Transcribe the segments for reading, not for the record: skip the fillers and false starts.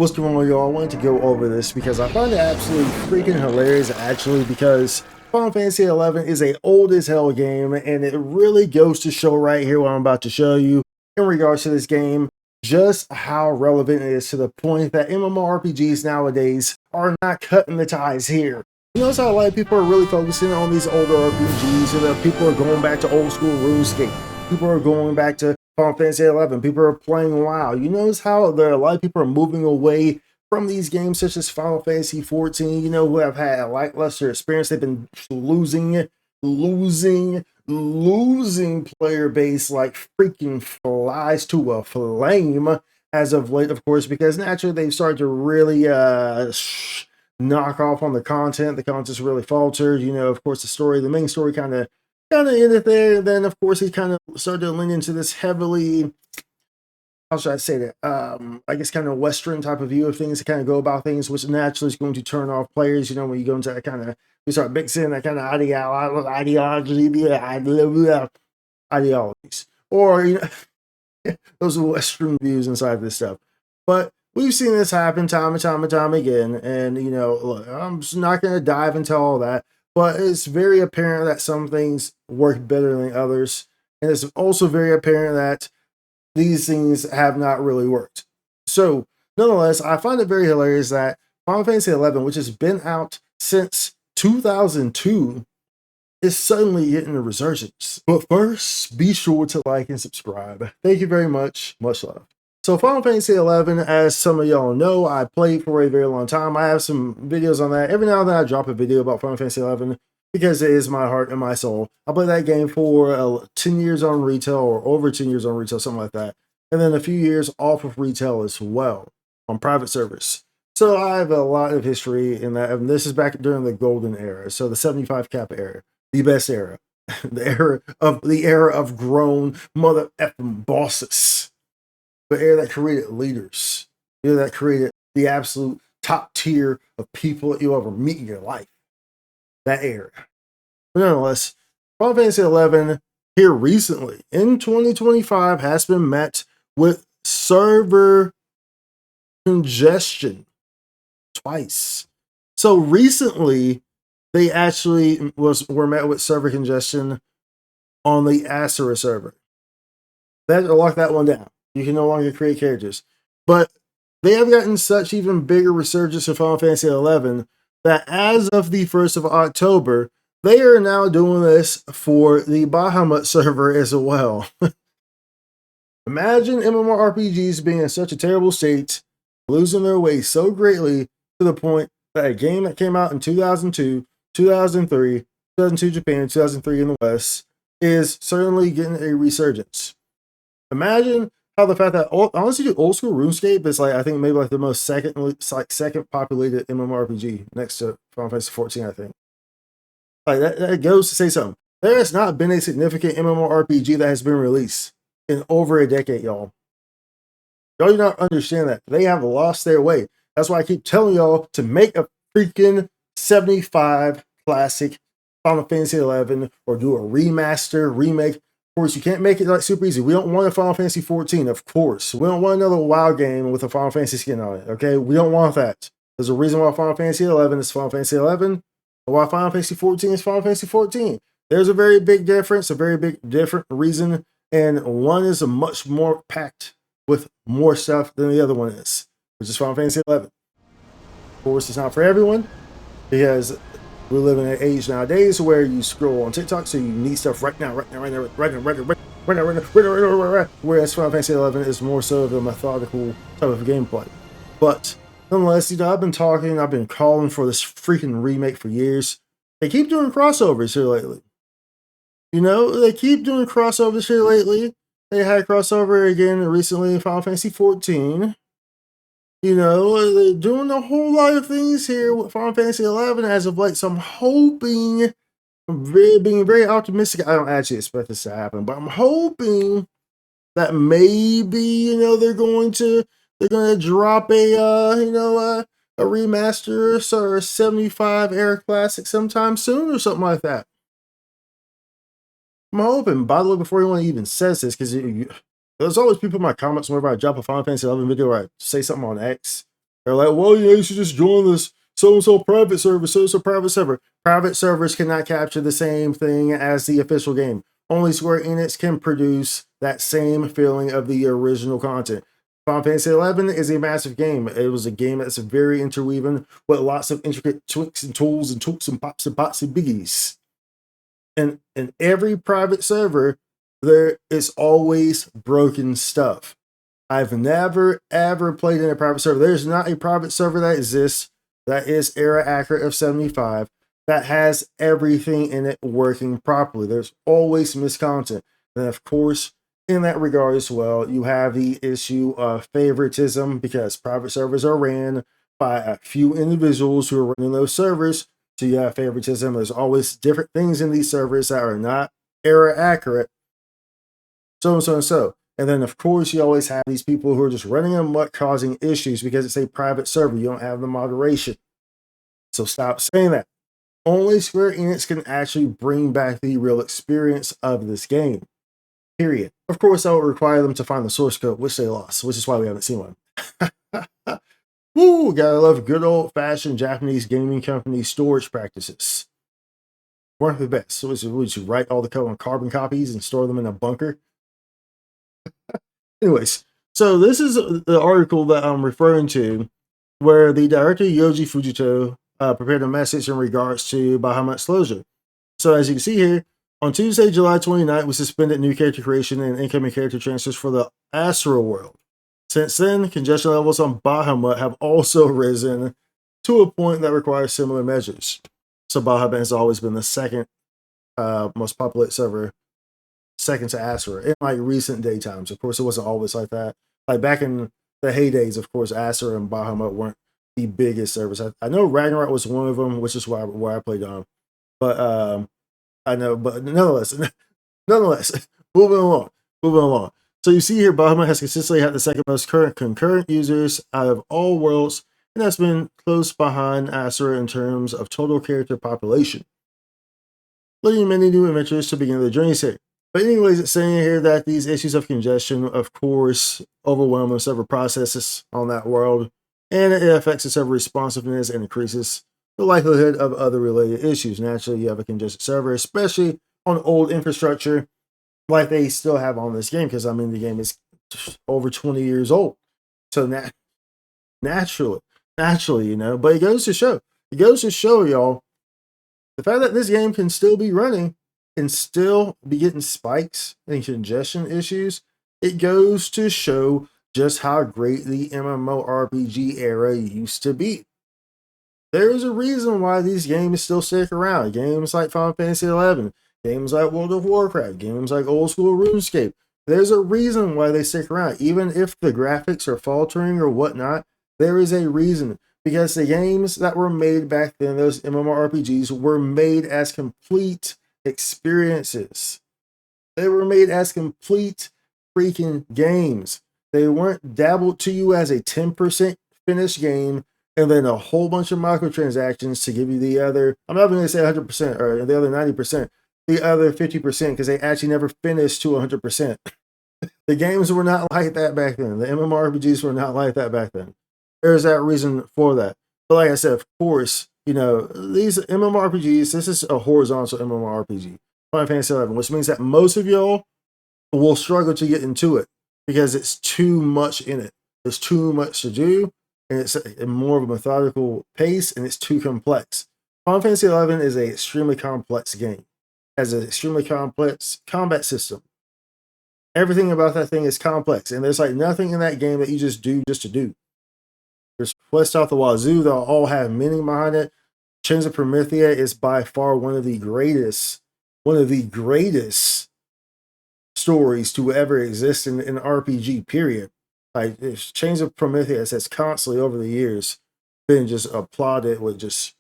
What's going on, y'all? I wanted to go over this because I find it absolutely freaking hilarious, actually, because Final Fantasy 11 is a old as hell game, and it really goes to show right here what I'm about to show you in regards to this game, just how relevant it is to the point that MMORPGs nowadays are not cutting the ties here. You notice how a lot of people are really focusing on these older RPGs, and that people are going back to old school RuneScape. People are going back to Final Fantasy 11. People are playing WoW. You notice how a lot of people are moving away from these games such as Final Fantasy 14, who have had a lackluster experience. They've been losing player base like freaking flies to a flame as of late, of course, because naturally they've started to really knock off on the content. The content's really faltered. Of course, the main story kind of ended there. And then, of course, he kind of started to lean into this heavily, how should I say that? I guess kind of Western type of view of things to kind of go about things, which naturally is going to turn off players. When you go into that kind of, you start mixing that kind of ideologies, or those are Western views inside this stuff. But we've seen this happen time and time again. And look, I'm just not going to dive into all that. But it's very apparent that some things work better than others. And it's also very apparent that these things have not really worked. So, nonetheless, I find it very hilarious that Final Fantasy 11, which has been out since 2002, is suddenly getting a resurgence. But first, be sure to like and subscribe. Thank you very much. Much love. So Final Fantasy 11, as some of y'all know, I played for a very long time. I have some videos on that. Every now and then I drop a video about Final Fantasy 11 because it is my heart and my soul. I played that game for 10 years on retail, or over 10 years on retail, something like that. And then a few years off of retail as well, on private servers. So I have a lot of history in that. And this is back during the golden era. So the 75 cap era, the best era. the era of grown mother effing bosses. The era that created leaders, the era that created the absolute top tier of people that you'll ever meet in your life. That era. But nonetheless, Final Fantasy 11 here recently in 2025 has been met with server congestion twice. So recently, they actually were met with server congestion on the Asura server. They had to lock that one down. You can no longer create characters. But they have gotten such even bigger resurgence in Final Fantasy XI that as of the 1st of October, they are now doing this for the Bahamut server as well. Imagine MMORPGs being in such a terrible state, losing their way so greatly to the point that a game that came out in 2002, 2003, 2002 Japan, 2003 in the West, is certainly getting a resurgence. Imagine how the fact that honestly, old school RuneScape is I think maybe the most second populated MMORPG next to Final Fantasy 14. I think that goes to say something. There has not been a significant MMORPG that has been released in over a decade, y'all. Y'all do not understand that they have lost their way. That's why I keep telling y'all to make a freaking 75 classic Final Fantasy 11 or do a remaster, remake. Of course, you can't make it super easy. We don't want a Final Fantasy 14, of course. We don't want another WoW game with a Final Fantasy skin on it, okay? We don't want that. There's a reason why Final Fantasy 11 is Final Fantasy 11, and why Final Fantasy 14 is Final Fantasy 14. There's a very big difference, a very big different reason, and one is a much more packed with more stuff than the other one is, which is Final Fantasy 11. Of course, it's not for everyone, because we live in an age nowadays where you scroll on TikTok, so you need stuff right now. Whereas Final Fantasy 11 is more so of a methodical type of gameplay. But nonetheless, I've been calling for this freaking remake for years. They keep doing crossovers here lately. They keep doing crossovers here lately. They had a crossover again recently in Final Fantasy 14. They're doing a whole lot of things here with Final Fantasy 11 as of late. So I'm hoping, being very optimistic. I don't actually expect this to happen, but I'm hoping that maybe they're going to drop a remaster or a 75 era classic sometime soon or something like that. I'm hoping. By the way, before anyone even says this, because there's always people in my comments whenever I drop a Final Fantasy 11 video or I say something on X, They're like, well, you should just join this so-and-so private server, so-and-so private server. Private servers cannot capture the same thing as the official game. Only Square Enix can produce that same feeling of the original content. Final Fantasy XI is a massive game. It was a game that's very interweaving with lots of intricate tweaks and tools and tools and pops and pots and biggies. And in every private server, there is always broken stuff. I've never ever played in a private server. There's not a private server that exists that is era accurate of 75 that has everything in it working properly. There's always miscontent. And of course, in that regard as well, you have the issue of favoritism because private servers are ran by a few individuals who are running those servers. So you have favoritism. There's always different things in these servers that are not era accurate. So and so and so. And then, of course, you always have these people who are just running amok, causing issues because it's a private server. You don't have the moderation. So stop saying that. Only Square Enix can actually bring back the real experience of this game. Period. Of course, that would require them to find the source code, which they lost, which is why we haven't seen one. Woo! Gotta love good old-fashioned Japanese gaming company storage practices. One of the best. So would you write all the code on carbon copies and store them in a bunker? Anyways, so this is the article that I'm referring to where the director Yoji Fujito prepared a message in regards to Bahamut's closure. So as you can see here, on Tuesday, July 29th, we suspended new character creation and incoming character transfers for the Astral world. Since then, congestion levels on Bahamut have also risen to a point that requires similar measures. So Bahamut has always been the second most populated server, second to Asura in like recent day times. Of course, it wasn't always like that. Like back in the heydays, of course, Asura and Bahamut weren't the biggest servers. I know Ragnarok was one of them, which is where I played on. But I know, but nonetheless, moving along. So you see here, Bahamut has consistently had the second most current concurrent users out of all worlds, and that's been close behind Asura in terms of total character population, leading many new adventurers to begin their journeys here. But anyways, it's saying here that these issues of congestion, of course, overwhelm the server processes on that world, and it affects the server responsiveness and increases the likelihood of other related issues. Naturally, you have a congested server, especially on old infrastructure like they still have on this game, because I mean, the game is over 20 years old. So naturally, you know, but it goes to show, y'all, the fact that this game can still be running and still be getting spikes and congestion issues, it goes to show just how great the MMORPG era used to be. There is a reason why these games still stick around. Games like Final Fantasy XI, games like World of Warcraft, games like old school RuneScape. There's a reason why they stick around. Even if the graphics are faltering or whatnot, there is a reason. Because the games that were made back then, those MMORPGs, were made as complete experiences. They were made as complete freaking games. They weren't dabbled to you as a 10% finished game and then a whole bunch of microtransactions to give you the other, I'm not even going to say 100% or the other 90%, the other 50% because they actually never finished to 100%. The games were not like that back then. The MMORPGs were not like that back then. There's that reason for that. But like I said, of course, you know, these MMORPGs, this is a horizontal MMORPG, Final Fantasy XI, which means that most of y'all will struggle to get into it because it's too much in it. There's too much to do, and it's more of a methodical pace, and it's too complex. Final Fantasy XI is an extremely complex game. It has an extremely complex combat system. Everything about that thing is complex, and there's like nothing in that game that you just do just to do. There's quests out the wazoo that all have meaning behind it. Chains of Promethea is by far one of the greatest stories to ever exist in an RPG, period. Like Chains of Promethea has constantly over the years been just applauded with just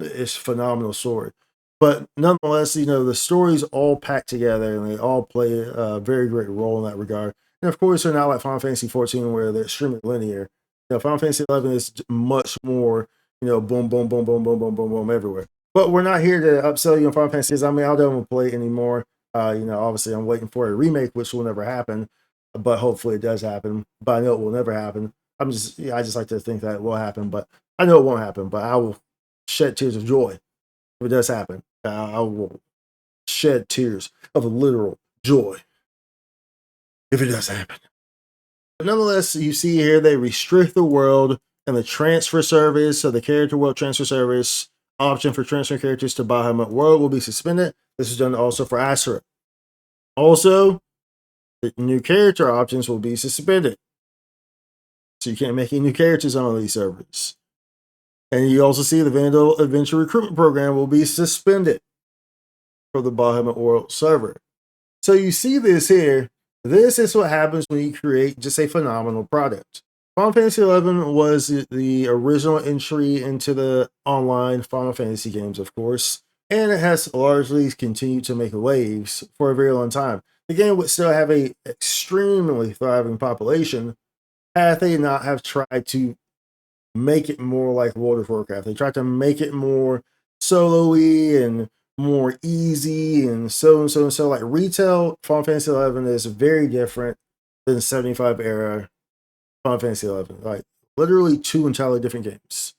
its phenomenal story. But nonetheless, you know, the stories all packed together and they all play a very great role in that regard. And of course, they're not like Final Fantasy XIV where they're extremely linear. You know, Final Fantasy XI is much more, you know, boom, boom, boom, boom, boom, boom, boom, boom, everywhere. But we're not here to upsell you on Final Fantasy. I mean, I don't play it anymore. You know, obviously, I'm waiting for a remake, which will never happen. But hopefully, it does happen. But I know it will never happen. I just like to think that it will happen, but I know it won't happen. But I will shed tears of joy if it does happen. I will shed tears of literal joy if it does happen. But nonetheless, you see here they restrict the world and the transfer service. So the character world transfer service option for transferring characters to Bahamut World will be suspended. This is done also for Asura. Also, the new character options will be suspended. So you can't make any new characters on these servers. And you also see the Vandal Adventure Recruitment Program will be suspended for the Bahamut World server. So you see this here. This is what happens when you create just a phenomenal product. Final Fantasy XI was the original entry into the online Final Fantasy games, of course, and it has largely continued to make waves for a very long time. The game would still have a extremely thriving population had they not have tried to make it more like World of Warcraft. They tried to make it more solo-y and more easy and so and so and so. Like retail Final Fantasy XI is very different than 75 era Final Fantasy XI. Like literally two entirely different games.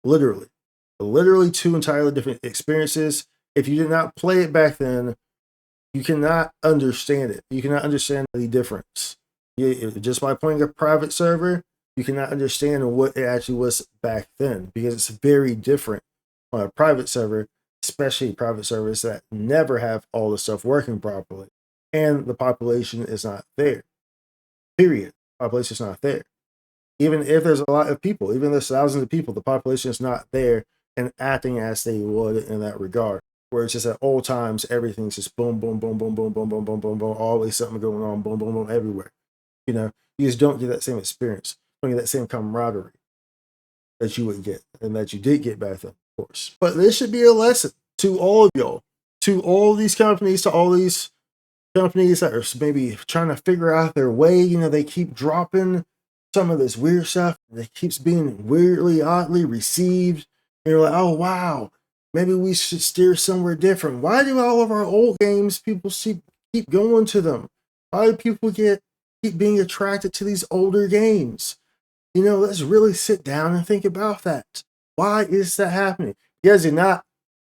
Literally two entirely different experiences. If you did not play it back then, you cannot understand it. You cannot understand the difference. Just by playing a private server, you cannot understand what it actually was back then, because it's very different on a private server, especially private servers that never have all the stuff working properly, and the population is not there. Period. Population is not there. Even if there's a lot of people, even if there's thousands of people, the population is not there and acting as they would in that regard. Where it's just at all times, everything's just boom, boom, boom, boom, boom, boom, boom, boom, boom, boom, always something going on, boom, boom, boom, everywhere. You know, you just don't get that same experience, don't get that same camaraderie that you would get and that you did get back then, of course. But this should be a lesson to all of y'all, to all these companies, to all these companies that are maybe trying to figure out their way. You know, they keep dropping some of this weird stuff that keeps being weirdly, oddly received. And you're like, oh, wow, maybe we should steer somewhere different. Why do all of our old games, people keep going to them? Why do people keep being attracted to these older games? You know, let's really sit down and think about that. Why is that happening? Because you're not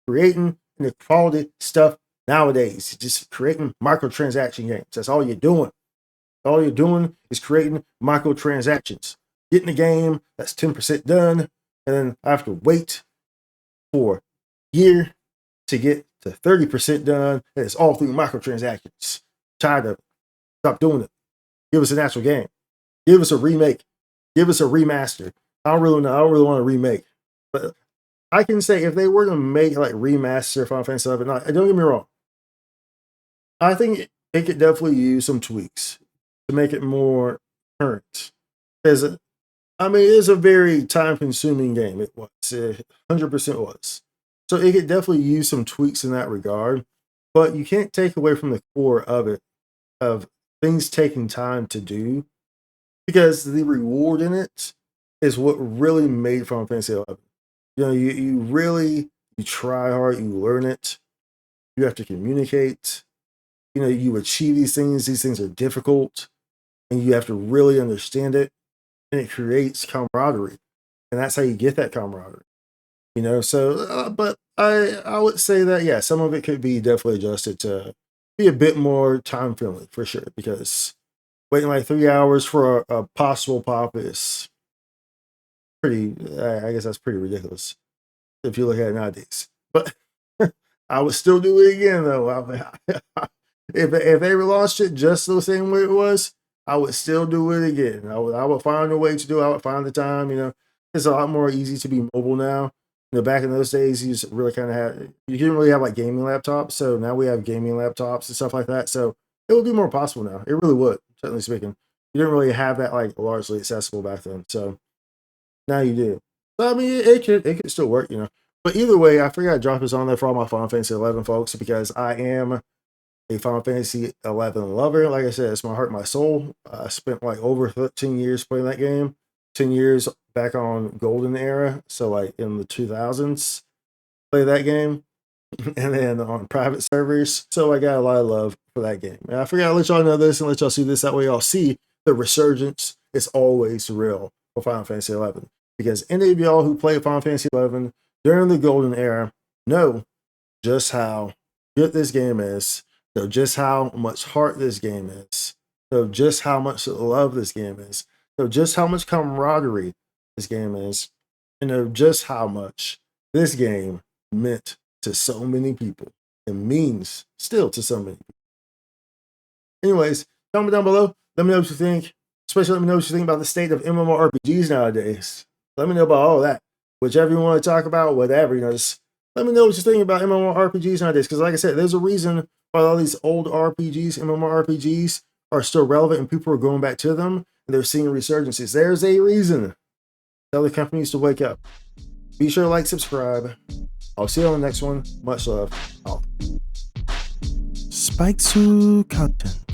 creating the quality stuff nowadays. You're just creating microtransaction games. That's all you're doing. All you're doing is creating microtransactions. Getting a game that's 10% done, and then I have to wait for a year to get to 30% done, and it's all through microtransactions. Tired of it. Stop doing it. Give us an actual game. Give us a remake. Give us a remaster. I don't really want a remake. But I can say if they were to make like remaster Final Fantasy XI, don't get me wrong. I think it could definitely use some tweaks to make it more current. Because, I mean, it is a very time-consuming game. It was. It 100% was. So it could definitely use some tweaks in that regard. But you can't take away from the core of it, of things taking time to do, because the reward in it is what really made Final Fantasy XI. You know, you try hard, you learn it, you have to communicate, you know, you achieve these things are difficult, and you have to really understand it, and it creates camaraderie, and that's how you get that camaraderie, you know. So but I would say that, yeah, some of it could be definitely adjusted to be a bit more time friendly for sure, because waiting like 3 hours for a possible pop is pretty, I guess that's pretty ridiculous if you look at it nowadays. But I would still do it again, though. If they relaunched it just the same way it was, I would still do it again. I would find a way to do it. I would find the time, you know. It's a lot more easy to be mobile now. You know, back in those days, you just really kind of you didn't really have like gaming laptops. So now we have gaming laptops and stuff like that. So it would be more possible now. It really would, generally speaking. You didn't really have that like largely accessible back then. So now you do. So I mean, it could still work, you know. But either way, I figured I'd drop this on there for all my Final Fantasy XI folks, because I am a Final Fantasy XI lover. Like I said, it's my heart, my soul. I spent like over 13 years playing that game. 10 years back on Golden Era, so like in the 2000s, play that game, and then on private servers. So I got a lot of love for that game. And I forgot to let y'all know this and let y'all see this. That way y'all see the resurgence is always real. for Final Fantasy 11. Because any of y'all who played Final Fantasy 11 during the golden era know just how good this game is, know just how much heart this game is, know just how much love this game is, know just how much camaraderie this game is, and know just how much this game meant to so many people. It means still to so many people. Anyways, comment down below. Let me know what you think. Especially let me know what you think about the state of MMORPGs nowadays. Let me know about all that. Whichever you want to talk about, whatever, just let me know what you think about MMORPGs nowadays. Because like I said, there's a reason why all these old RPGs, MMORPGs, are still relevant and people are going back to them and they're seeing resurgences. There's a reason. Tell the companies to wake up. Be sure to like, subscribe. I'll see you on the next one. Much love. Out. Spike to content.